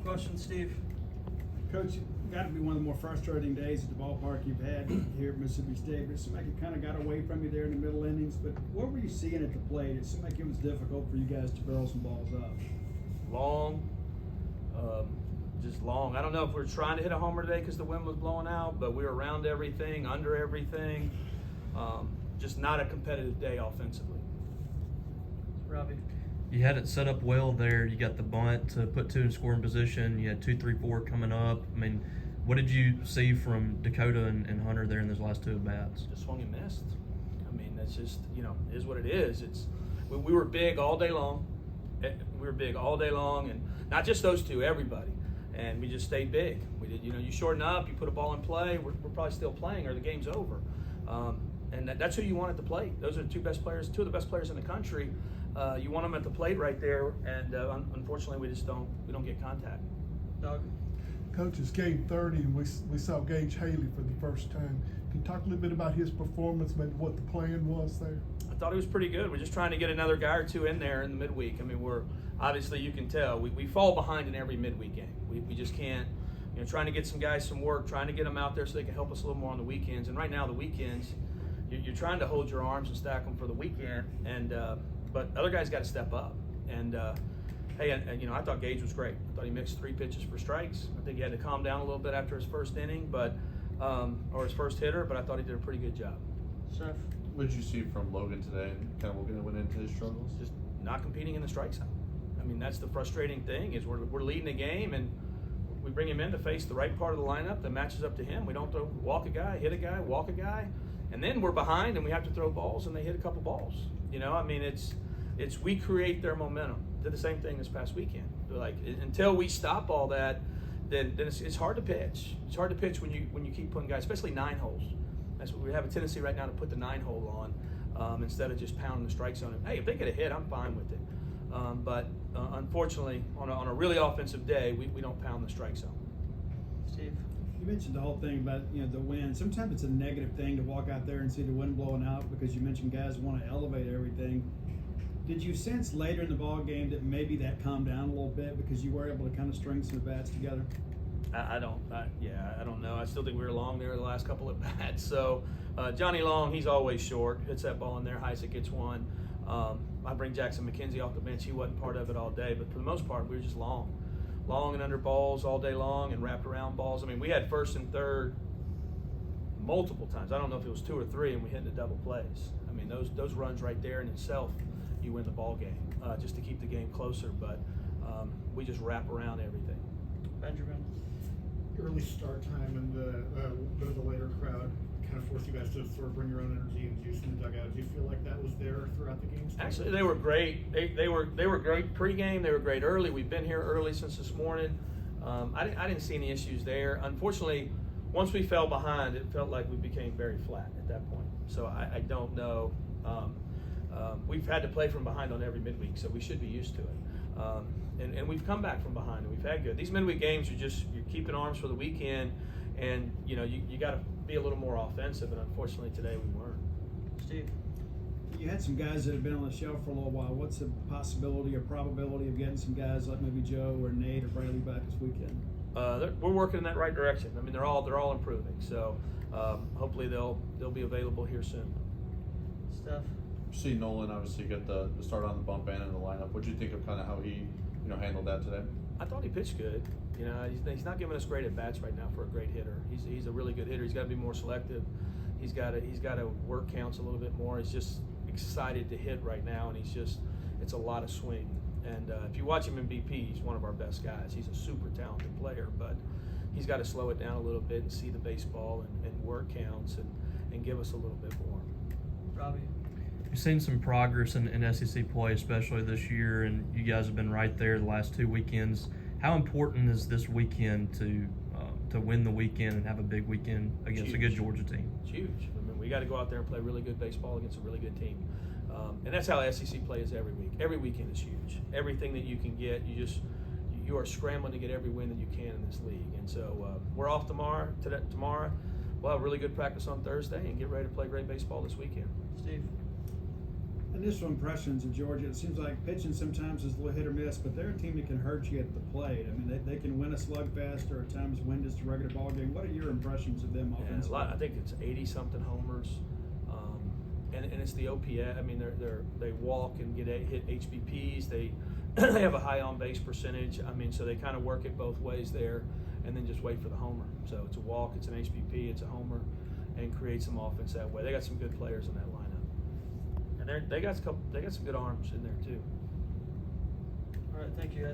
Question, Steve? Coach, it got to be one of the more frustrating days at the ballpark you've had here at Mississippi State. But it seemed like it kind of got away from you there in the middle innings. But what were you seeing at the plate? It seemed like it was difficult for you guys to barrel some balls up. Long, just long. I don't know if we were trying to hit a homer today because the wind was blowing out, but we were around everything, under everything. Just not a competitive day offensively. Robbie? You had it set up well there. You got the bunt to put two in scoring position. You had 2, 3, 4 coming up. I mean, what did you see from Dakota and Hunter there in those last two at-bats? Just swung and missed. I mean, that's just, is what it is. We were big all day long. We were big all day long, and not just those two, everybody. And we just stayed big. We did, you shorten up, you put a ball in play, we're probably still playing or the game's over. And that's who you want at the plate. Those are two of the best players in the country. You want them at the plate right there, and unfortunately we don't get contact. Doug? Coach, it's game 30, and we saw Gage Haley for the first time. Can you talk a little bit about his performance, maybe what the plan was there? I thought he was pretty good. We're just trying to get another guy or two in there in the midweek. I mean, we're obviously, you can tell, we fall behind in every midweek game. We just can't, trying to get some guys some work, trying to get them out there so they can help us a little more on the weekends. And right now, the weekends, you're trying to hold your arms and stack them for the weekend, but other guys got to step up. And hey, I thought Gage was great. I thought he mixed 3 pitches for strikes. I think he had to calm down a little bit after his first inning, or his first hitter, but I thought he did a pretty good job. Seth? What did you see from Logan today and kind of what went into his struggles? Just not competing in the strike zone. I mean, that's the frustrating thing is we're leading the game, and we bring him in to face the right part of the lineup that matches up to him. We don't walk a guy, hit a guy, walk a guy, and then we're behind and we have to throw balls and they hit a couple balls. I mean, it's we create their momentum. Did the same thing this past weekend. Like until we stop all that, then it's hard to pitch. It's hard to pitch when you keep putting guys, especially 9 holes. That's what we have a tendency right now to put the 9-hole on instead of just pounding the strike zone. Hey, if they get a hit, I'm fine with it. But unfortunately, on a really offensive day, we don't pound the strike zone. Steve? You mentioned the whole thing about the wind. Sometimes it's a negative thing to walk out there and see the wind blowing out because you mentioned guys want to elevate everything. Did you sense later in the ball game that maybe that calmed down a little bit because you were able to kind of string some bats together? I don't know. I still think we were long there the last couple of bats. So Johnny Long, he's always short. Hits that ball in there. Heisek gets one. I bring Jackson McKenzie off the bench. He wasn't part of it all day, but for the most part, we were just long and under balls all day long and wrapped around balls. I mean, we had first and third multiple times. I don't know if it was 2 or 3, and we hit the double plays. I mean, those runs right there in itself, you win the ball game just to keep the game closer. But we just wrap around everything. Benjamin? Early start time and the bit of the later crowd kind of forced you guys to sort of bring your own energy and juice in the dugout. Do you feel like that was there throughout the game? Actually, they were great. They were great pregame. They were great early. We've been here early since this morning. I didn't see any issues there. Unfortunately, once we fell behind, it felt like we became very flat at that point. So I don't know. We've had to play from behind on every midweek, so we should be used to it. And we've come back from behind, and we've had good. These midweek games, you're keeping arms for the weekend, and you got to be a little more offensive. And unfortunately, today we weren't. Steve? You had some guys that have been on the shelf for a little while. What's the possibility or probability of getting some guys like maybe Joe or Nate or Bradley back this weekend? We're working in that right direction. I mean, they're all improving. So hopefully they'll be available here soon. Steph? See Nolan obviously get the start on the bump and in the lineup. What do you think of kind of how he handled that today? I thought he pitched good. He's not giving us great at bats right now for a great hitter. He's a really good hitter. He's got to be more selective. He's got to work counts a little bit more. He's just excited to hit right now, and it's a lot of swing. And if you watch him in BP, he's one of our best guys. He's a super talented player, but he's got to slow it down a little bit and see the baseball and work counts and give us a little bit more. Robbie? You've seen some progress in SEC play, especially this year, and you guys have been right there the last 2 weekends. How important is this weekend to win the weekend and have a big weekend against a good Georgia team? It's huge. I mean, we got to go out there and play really good baseball against a really good team. And that's how SEC play is every week. Every weekend is huge. Everything that you can get, you are scrambling to get every win that you can in this league. And so we're off tomorrow. We'll have really good practice on Thursday and get ready to play great baseball this weekend. Steve? initial impressions of Georgia? It seems like pitching sometimes is a little hit or miss, but they're a team that can hurt you at the plate. I mean, they can win a slugfest or at times win just a regular ball game. What are your impressions of them And offensively? I think it's 80-something homers, and it's the OPS. I mean, they walk and hit HBPs. They they have a high on base percentage. I mean, so they kind of work it both ways there, and then just wait for the homer. So it's a walk, it's an HBP, it's a homer, and create some offense that way. They got some good players in that lineup, and they got some good arms in there too. All right, thank you guys.